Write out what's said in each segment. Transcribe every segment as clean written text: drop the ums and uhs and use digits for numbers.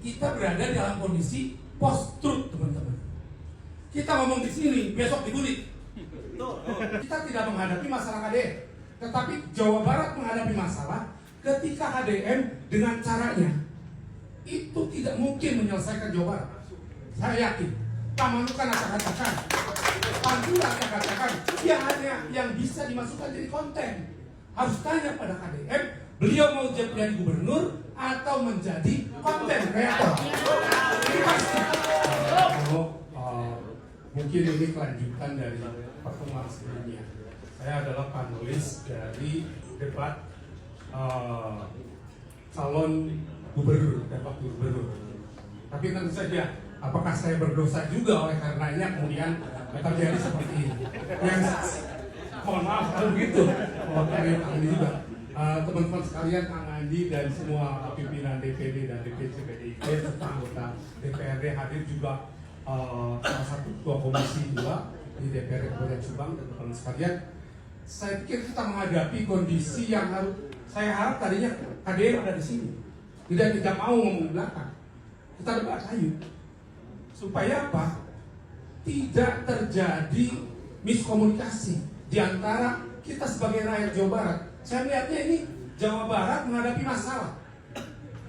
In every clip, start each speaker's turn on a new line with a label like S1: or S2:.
S1: kita berada dalam kondisi post truth, teman-teman. Kita ngomong di sini, besok dibully. Kita tidak menghadapi masalah KDM, tetapi Jawa Barat menghadapi masalah ketika KDM dengan caranya itu tidak mungkin menyelesaikan Jawa Barat. Saya yakin Pak Manukan akan katakan, Pak Lura akan katakan, dia hanya yang bisa dimasukkan jadi konten. Harus tanya pada KDM, beliau mau jadi gubernur atau menjadi konten kreator. Ini pasti. Mungkin ini kelanjutan dari pertemuan sebelumnya. Saya adalah panelis dari debat calon gubernur dan wakil gubernur. Tapi tentu saja, apakah saya berdosa juga oleh karenanya kemudian terjadi seperti ini? Yang mohon maaf kalau begitu. Ini juga teman-teman sekalian, Kang Andi dan semua pimpinan DPD dan DPC PDIP serta anggota DPRD hadir juga. Salah satu ketua komisi 2 di DPR Kabupaten Subang dan teman-teman sekalian, saya pikir kita menghadapi kondisi yang saya harap tadinya KDM ada di sini, tidak mau ngomong belakang, kita debat ayo supaya apa? Tidak terjadi miskomunikasi di antara kita sebagai rakyat Jawa Barat. Saya melihatnya ini Jawa Barat menghadapi masalah,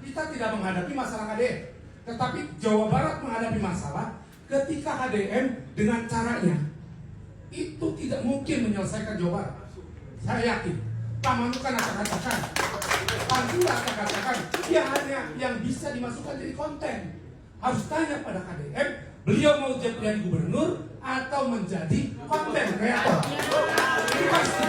S1: kita tidak menghadapi masalah KDM, tetapi Jawa Barat menghadapi masalah ketika KDM dengan caranya itu tidak mungkin menyelesaikan Jawa Barat. Saya yakin Pak Manukan akan katakan, Pak Lura akan katakan, dia hanya yang bisa dimasukkan jadi konten. Harus tanya pada KDM, beliau mau jadi gubernur atau menjadi konten kreator. Ini pasti.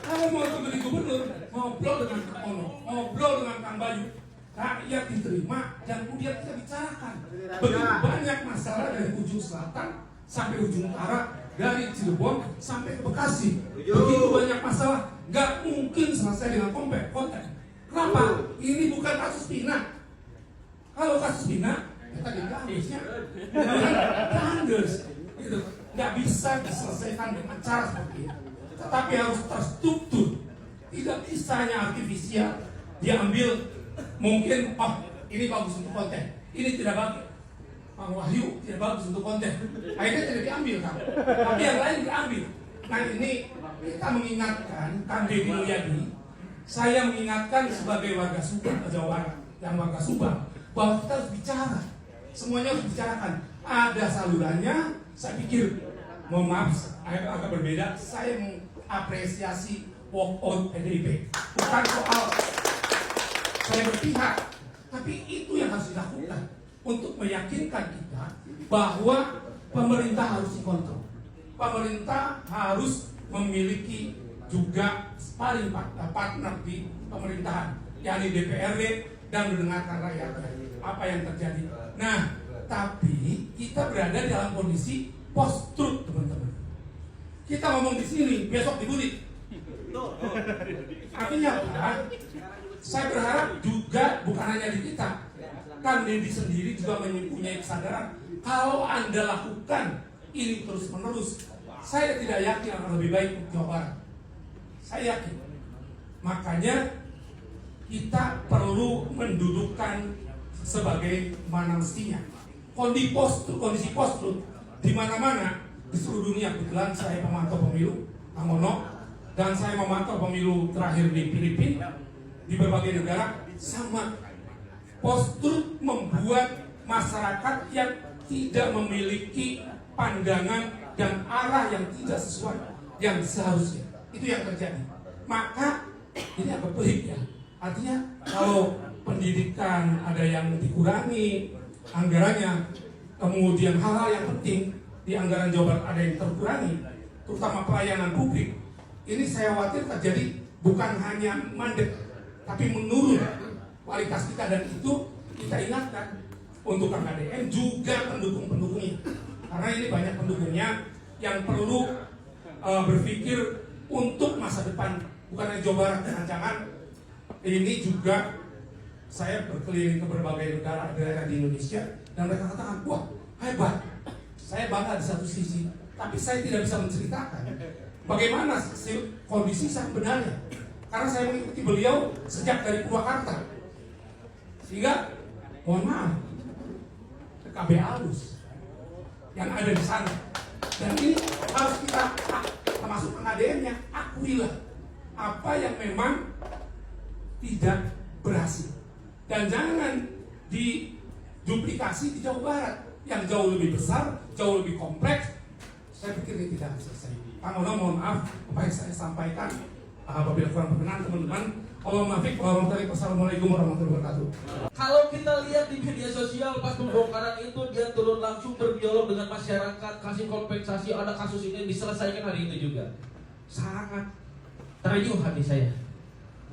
S1: Kalau mau jadi gubernur, ngobrol dengan Kang Ono, ngobrol dengan Kang Bayu, rakyat diterima dan kemudian kita bicarakan. Begitu banyak masalah dari ujung selatan sampai ujung utara, dari Cirebon sampai ke Bekasi. Begitu banyak masalah, nggak mungkin selesai dengan konten. Kenapa? Ini bukan kasus Pina. Kalau kasus Pina, kita diganggunya gitu. Nggak bisa diselesaikan dengan cara seperti itu. Tetapi harus terstruktur. Tidak bisa hanya artifisial diambil. Mungkin, ini bagus untuk konten, ini tidak bagus. Pak Wahyu tidak bagus untuk konten, akhirnya tidak diambil kan? Tapi yang lain diambil. Nah ini kita mengingatkan, Kang Deddy Mulyadi, saya mengingatkan sebagai warga Subang, Jawa Barat, yang warga Subang, bahwa kita harus bicara, semuanya harus dibicarakan. Ada salurannya, saya pikir, mohon maaf, agak berbeda. Saya mengapresiasi walk out PDIP, bukan soal saya berpihak, tapi itu yang harus dilakukan untuk meyakinkan kita bahwa pemerintah harus dikontrol. Pemerintah harus memiliki juga sparring partner di pemerintahan, yakni DPRD, dan mendengarkan rakyat apa yang terjadi. Nah, tapi kita berada dalam kondisi post truth, teman-teman. Kita ngomong di sini, besok dibully. Artinya apa? Saya berharap juga bukan hanya di kita, Kang Deddy sendiri juga mempunyai kesadaran. Kalau Anda lakukan ini terus-menerus, saya tidak yakin akan lebih baik untuk Jawa Barat. Saya yakin. Makanya kita perlu mendudukkan sebagai mana mestinya. Kondisi post-truth di mana-mana di seluruh dunia. Kebetulan saya memantau pemilu, Kang Ono, dan saya memantau pemilu terakhir di Filipina. Di berbagai negara sama. Post-truth membuat masyarakat yang tidak memiliki pandangan dan arah yang tidak sesuai yang seharusnya. Itu yang terjadi. Maka ini agak pelik ya. Artinya kalau pendidikan ada yang dikurangi anggarannya, kemudian hal-hal yang penting di anggaran Jawa Barat ada yang terkurangi, terutama pelayanan publik. Ini saya khawatir terjadi bukan hanya mandek, tapi menurun kualitas kita, dan itu kita ingatkan untuk KDM juga pendukung-pendukungnya, karena ini banyak pendukungnya yang perlu berpikir untuk masa depan, bukan hanya Jawa Barat. Jangan-jangan ini juga saya berkeliling ke berbagai negara daerah di Indonesia dan mereka katakan, wah hebat, saya bangga di satu sisi, tapi saya tidak bisa menceritakan bagaimana kondisi sebenarnya. Karena saya mengikuti beliau sejak dari Purwakarta, sehingga mohon maaf, KB halus yang ada di sana. Dan ini harus kita, termasuk pengadaiannya, akuilah apa yang memang tidak berhasil. Dan jangan diduplikasi di Jawa Barat yang jauh lebih besar, jauh lebih kompleks. Saya pikir ini tidak selesai. Pak Ngono, mohon maaf apa yang saya sampaikan. Apabila kurang berkenan teman-teman, Wassalamualaikum warahmatullahi wabarakatuh.
S2: Kalau kita lihat di media sosial pas pembongkaran itu, dia turun langsung berdialog dengan masyarakat, kasih kompensasi, ada kasus ini diselesaikan hari itu juga. Sangat terenyuh hati saya.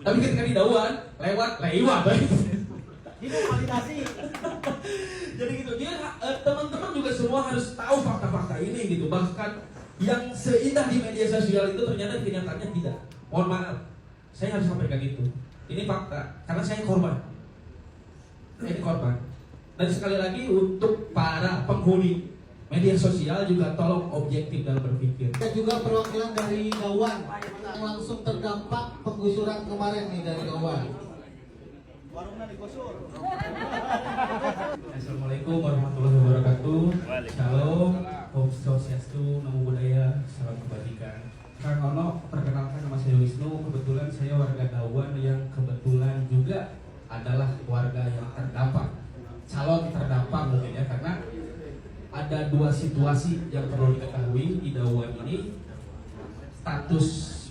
S2: Tapi ketika di Dauan lewat.
S3: Itu validasi.
S2: Jadi gitu, dia teman-teman juga semua harus tahu fakta-fakta ini gitu. Bahkan yang seindah di media sosial itu ternyata kenyataannya tidak. Mohon maaf, saya harus sampaikan itu. Ini fakta, karena saya korban. Ini korban. Dan sekali lagi untuk para penghuni media sosial juga tolong objektif dalam berpikir.
S3: Dan juga perwakilan dari Dauan yang langsung terdampak penggusuran kemarin nih dari Dauan. Warungnya digusur.
S2: Assalamualaikum warahmatullahi wabarakatuh. Shalom, Om Swastiastu, Namo Buddhaya, salam kebajikan. Kang Ono, perkenalkan nama saya Wisnu. Kebetulan saya warga Dauan yang kebetulan juga adalah warga yang terdampak, calon terdampak mungkin ya, karena ada dua situasi yang perlu diketahui di Dauan ini. Status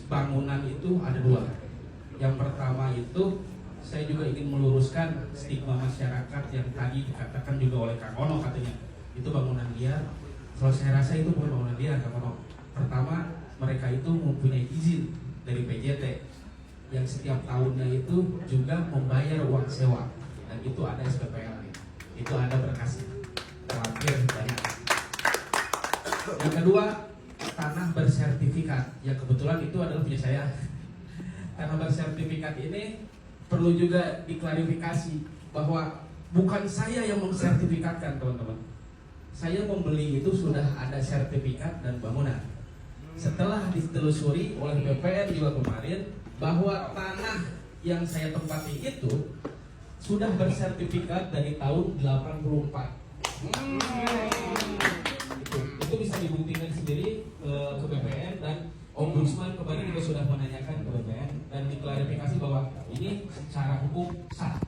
S2: bangunan itu ada dua. Yang pertama itu saya juga ingin meluruskan stigma masyarakat yang tadi dikatakan juga oleh Kang Ono, katanya itu bangunan liar. Kalau saya rasa itu bukan bangunan liar, Kang Ono. Pertama, mereka itu mempunyai izin dari PJT yang setiap tahunnya itu juga membayar uang sewa, dan itu ada SPPL, itu ada berkasnya. Terakhir banyak. Yang kedua, tanah bersertifikat, yang kebetulan itu adalah punya saya. Tanah bersertifikat ini perlu juga diklarifikasi bahwa bukan saya yang mensertifikatkan, teman-teman. Saya membeli itu sudah ada sertifikat dan bangunan. Setelah ditelusuri oleh BPN juga kemarin bahwa tanah yang saya tempati itu sudah bersertifikat dari tahun 84. Itu bisa dibuktikan sendiri ke BPN, dan Ombudsman kemarin juga sudah menanyakan ke BPN dan diklarifikasi bahwa ini secara hukum sah.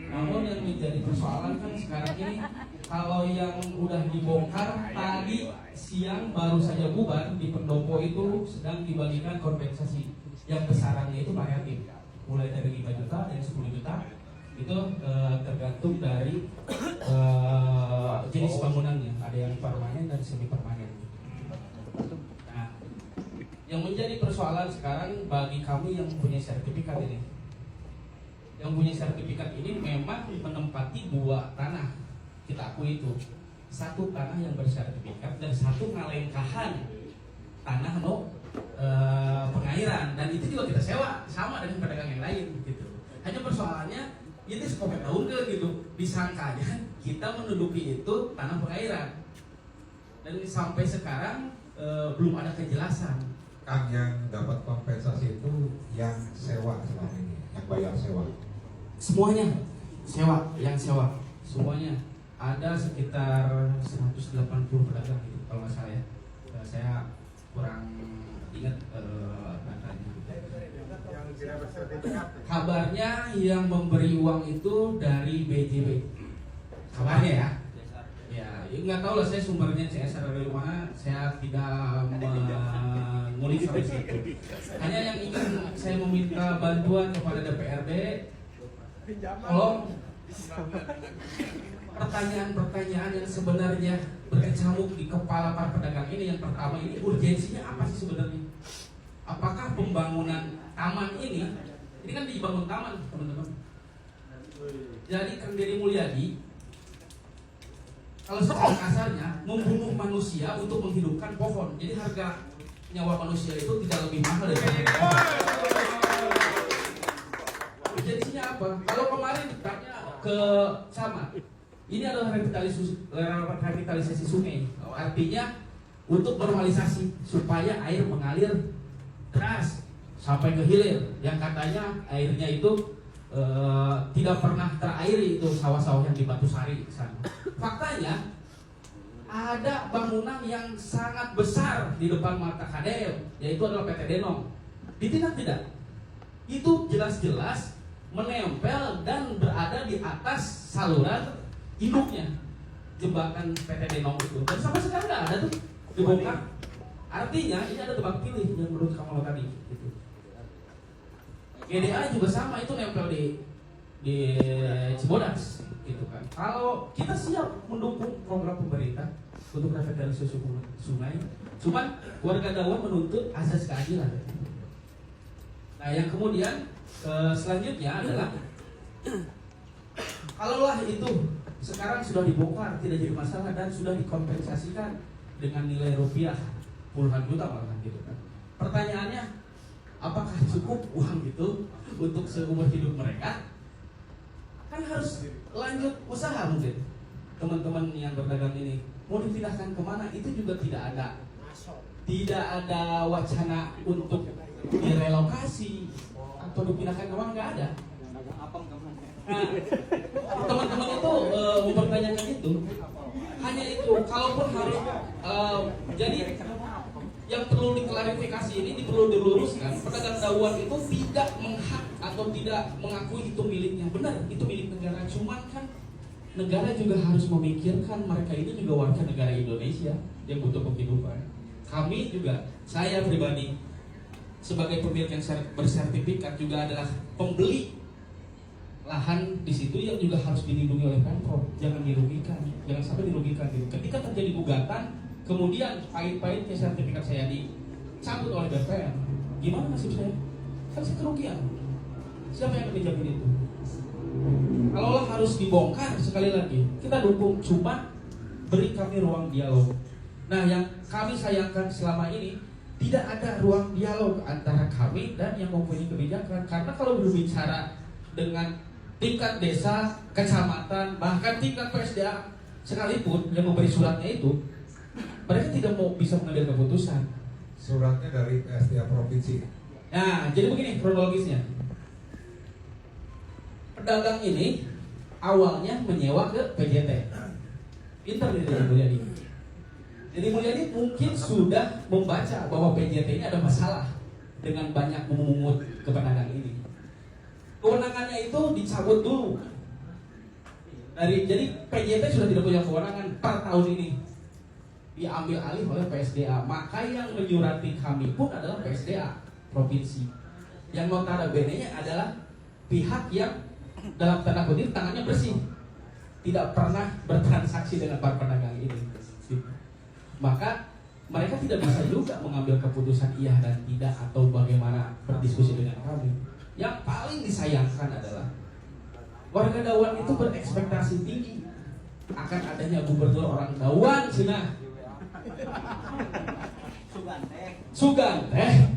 S2: Namun yang menjadi persoalan kan sekarang ini, kalau yang udah dibongkar tadi siang baru saja bubar di pendopo itu sedang dibagikan kompensasi yang besarannya itu variatif, mulai dari 5 juta dan 10 juta itu tergantung dari jenis bangunannya, ada yang permanen dan semi permanen. Nah, yang menjadi persoalan sekarang bagi kami yang punya sertifikat ini, yang punya sertifikat ini memang menempati dua tanah, kita akui itu. Satu tanah yang bersertifikat dan satu ngalengkahan tanah pengairan, dan itu juga kita sewa sama dengan pedagang yang lain gitu. Hanya persoalannya ini sekopet tahun gitu, disangkanya kita menduduki itu tanah pengairan, dan sampai sekarang belum ada kejelasan.
S4: Kang, yang dapat kompensasi itu yang sewa selama ini, yang bayar sewa.
S2: Semuanya sewa, yang sewa semuanya ada sekitar 180 pedagang gitu kalau nggak salah ya. Saya kurang ingat datanya. Kabarnya yang memberi uang itu dari BJB. Kabarnya ya. Ya, nggak tahu lah saya sumbernya CSR dari mana. Saya tidak mengulik sampai situ. Hanya yang ingin saya meminta bantuan kepada DPRD, tolong pertanyaan-pertanyaan yang sebenarnya berkecamuk di kepala para pedagang ini. Yang pertama, ini urgensinya apa sih sebenarnya? Apakah pembangunan taman ini kan dibangun taman, teman-teman. Jadi Kang Deddy Mulyadi kalau secara kasarnya membunuh manusia untuk menghidupkan pohon. Jadi harga nyawa manusia itu tidak lebih mahal dari urgensinya apa? Kalau kemarin tanya ke Camat, ini adalah revitalisasi sungai. Artinya untuk normalisasi supaya air mengalir deras sampai ke hilir, yang katanya airnya itu tidak pernah terairi itu sawah-sawah yang di Batusari sana. Faktanya ada bangunan yang sangat besar di depan mata KDL, yaitu adalah PT Denong. Ditindak tidak? Itu jelas-jelas menempel dan berada di atas saluran induknya jembatan PT Denong itu. Dan sampai sekarang nggak ada tuh dibongkar. Artinya ini ada tebak pilih yang menurut kamu tadi. Gitu. GDA juga sama, itu nempel di Cibodas, gitu kan. Kalau kita siap mendukung program pemerintah untuk revitalisasi sungai, cuman warga Dawan menuntut asas keadilan. Nah, yang kemudian selanjutnya adalah kalaulah itu sekarang sudah dibongkar tidak jadi masalah dan sudah dikompensasikan dengan nilai rupiah puluhan juta malah gitu kan. Pertanyaannya, apakah cukup uang itu untuk seumur hidup mereka? Kan harus lanjut usaha mungkin. Teman-teman yang berdagang ini mau dipindahkan kemana itu juga tidak ada wacana untuk direlokasi atau dipindahkan kemana, nggak ada. Nah, teman-teman itu mempertanyakan itu. Hanya itu, kalaupun harus jadi yang perlu diklarifikasi ini perlu diluruskan. Pedagang Dawan itu tidak menghak atau tidak mengakui itu miliknya. Benar, itu milik negara. Cuman kan negara juga harus memikirkan mereka ini juga warga negara Indonesia yang butuh penghidupan. Kami juga, saya pribadi sebagai pemilik yang bersertifikat juga adalah pembeli lahan di situ yang juga harus dilindungi oleh Pemprov. Jangan dirugikan, jangan sampai dirugikan gitu. Ketika terjadi gugatan, kemudian pahit-pahitnya sertifikat saya dicabut oleh BPN, gimana nasib saya? Kan saya kerugian. Siapa yang akan dijamin itu? Kalaulah harus dibongkar, sekali lagi kita dukung, cuma beri kami ruang dialog. Nah, yang kami sayangkan selama ini tidak ada ruang dialog antara kami dan yang mempunyai kebijakan. Karena kalau berbicara dengan tingkat desa, kecamatan, bahkan tingkat PSDA sekalipun yang memberi suratnya itu, mereka tidak mau bisa mengambil keputusan.
S4: Suratnya dari PSDA provinsi.
S2: Nah, jadi begini kronologisnya. Pedagang ini awalnya menyewa ke PJT. Pintar nih Deddy Mulyadi. Deddy Mulyadi mungkin sudah membaca bahwa PJT ini ada masalah dengan banyak memungut ke pedagang ini. Kewenangannya itu dicabut dulu. Jadi PJT sudah tidak punya kewenangan per tahun ini. Diambil alih oleh PSDA. Maka yang menyurati kami pun adalah PSDA provinsi. Yang notabene-nya adalah pihak yang dalam tanda kutip tangannya bersih, tidak pernah bertransaksi dengan para pedagang ini. Maka mereka tidak bisa juga mengambil keputusan iya dan tidak atau bagaimana berdiskusi dengan kami. Yang paling disayangkan adalah warga Dawan itu berekspektasi tinggi akan adanya gubernur orang Dawan Cina. Suganteh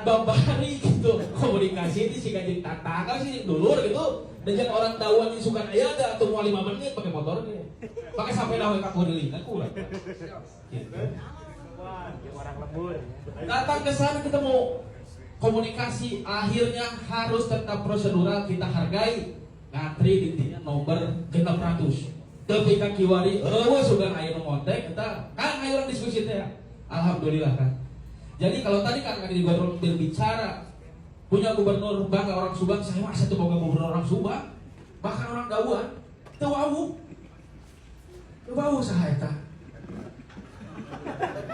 S2: Babari gitu, komunikasi ini si gajeng tatangga sih dulur gitu. Dan jangan orang Dawan ini suka aja ada atau mau 5 menit pakai motor dia, pakai sampai dah kaku dilihat aku lah. Datang ke sana kita mau komunikasi, akhirnya harus tetap prosedural kita hargai. Ngantri intinya nomor 600. Tapi kan kiwari, sudah ayo montek kita kan ayo diskusi teh. Alhamdulillah kan. Jadi kalau tadi kan di gubernur berbicara punya gubernur bangga orang Subang, saya masa tuh boga gubernur orang Subang, bahkan orang Dawan, teu wau saha eta.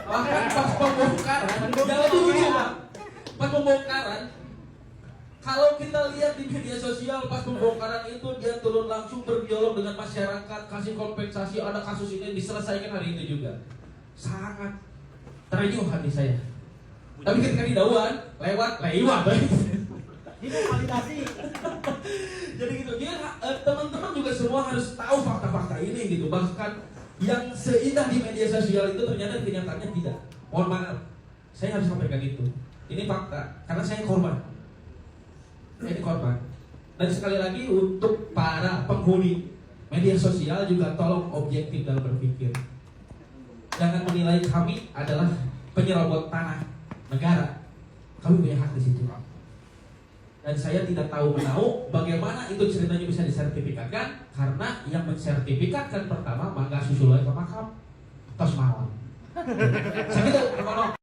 S2: Bahkan pas pembongkaran, jangan lucu Pak. Pas pembongkaran, kalau kita lihat di media sosial pas pembongkaran itu dia turun langsung berdialog dengan masyarakat, kasih kompensasi, ada kasus ini diselesaikan hari ini juga. Sangat terenyuh hati saya. Tapi ketika di Dawan lewat.
S3: Ini validasi.
S2: Jadi gitu. Dia teman-teman juga semua harus tahu fakta-fakta ini gitu. Bahkan yang seindah di media sosial itu ternyata kenyataannya tidak. Mohon maaf, saya harus sampaikan itu. Ini fakta karena saya korban. Saya korban. Dan sekali lagi untuk para penghuni media sosial juga tolong objektif dalam berpikir. Jangan menilai kami adalah penyerobot tanah negara. Kami punya hak di situ. dan saya tidak tahu menahu bagaimana itu ceritanya bisa disertifikatkan, karena yang mensertifikatkan pertama mangga susul ke makam tos mawon. Segitu,